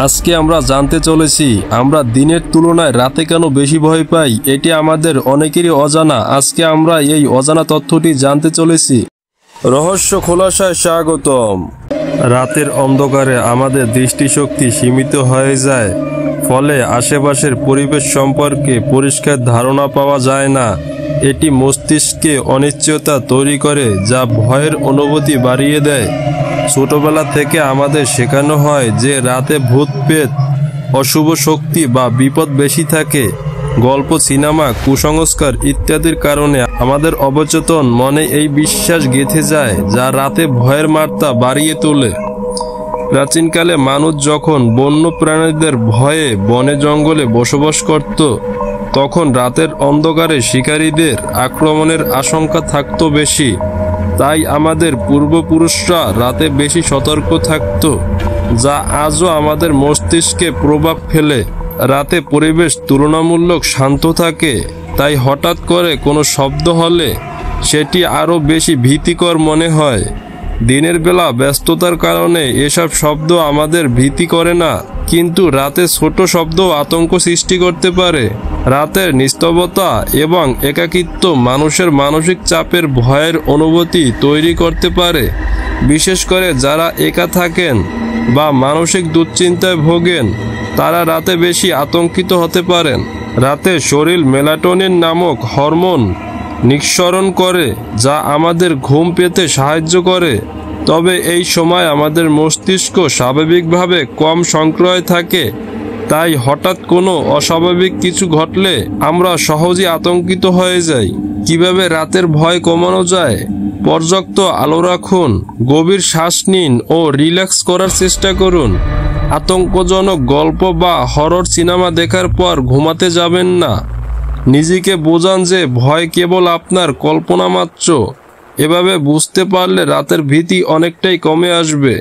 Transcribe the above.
আজকে আমরা জানতে চলেছি আমরা দিনের তুলনায় রাতে কেন বেশি ভয় পাই। এটি আমাদের অনেকেরই অজানা। আজকে আমরা এই অজানা তথ্যটি জানতে চলেছি। রহস্য খোলাসায় স্বাগতম। রাতের অন্ধকারে আমাদের দৃষ্টিশক্তি সীমিত হয়ে যায়, ফলে আশেপাশের পরিবেশ সম্পর্কে পরিষ্কার ধারণা পাওয়া যায় না। এটি মস্তিষ্কে অনিশ্চয়তা তৈরি করে, যা ভয়ের অনুভূতি বাড়িয়ে দেয়। ছোটবেলা থেকে আমাদের শেখানো হয় যে রাতে ভূত প্রেত, অশুভ শক্তি বা বিপদ বেশি থাকে। গল্প, সিনেমা, কুসংস্কার ইত্যাদির কারণে আমাদের অবচেতন মনে এই বিশ্বাস গেঁথে যায়, যা রাতে ভয়ের মাত্রা বাড়িয়ে তোলে। প্রাচীনকালে মানুষ যখন বন্য প্রাণীদের ভয়ে বনে জঙ্গলে বসবাস করত, তখন রাতের অন্ধকারে শিকারীদের আক্রমণের আশঙ্কা থাকত বেশি। তাই আমাদের পূর্বপুরুষরা রাতে বেশি সতর্ক থাকত, যা আজও আমাদের মস্তিষ্কে প্রভাব ফেলে। রাতে পরিবেশ তুলনামূলক শান্ত থাকে, তাই হঠাৎ করে কোনো শব্দ হলে সেটি আরও বেশি ভীতিকর মনে হয়। দিনের বেলা ব্যস্ততার কারণে এসব শব্দ আমাদের ভীতি করে না, কিন্তু রাতে ছোট শব্দ আতঙ্ক সৃষ্টি করতে পারে। রাতের নিস্তব্ধতা এবং একাকিত্ব মানুষের মানসিক চাপের ভয়ের অনুভূতি তৈরি করতে পারে। বিশেষ করে যারা একা থাকেন বা মানসিক দুশ্চিন্তায় ভোগেন, তারা রাতে বেশি আতঙ্কিত হতে পারেন। রাতে শরীর মেলাটোনিন নামক হরমোন নিঃসরণ করে, যা আমাদের ঘুম পেতে সাহায্য করে। তবে এই সময় আমাদের মস্তিষ্ক স্বাভাবিকভাবে কম সক্রিয় থাকে, তাই হঠাৎ কোনো অস্বাভাবিক কিছু ঘটলে আমরা সহজেই আতঙ্কিত হয়ে যাই। কিভাবে রাতের ভয় কমানো যায়? পর্যাপ্ত আলো রাখুন, গভীর শ্বাস নিন ও রিল্যাক্স করার চেষ্টা করুন। আতঙ্কজনক গল্প বা হরর সিনেমা দেখার পর ঘুমাতে যাবেন না। নিজেকে বোঝান যে ভয় কেবল আপনার কল্পনা মাত্র। এভাবে বুঝতে পারলে রাতের ভীতি অনেকটাই কমে আসবে।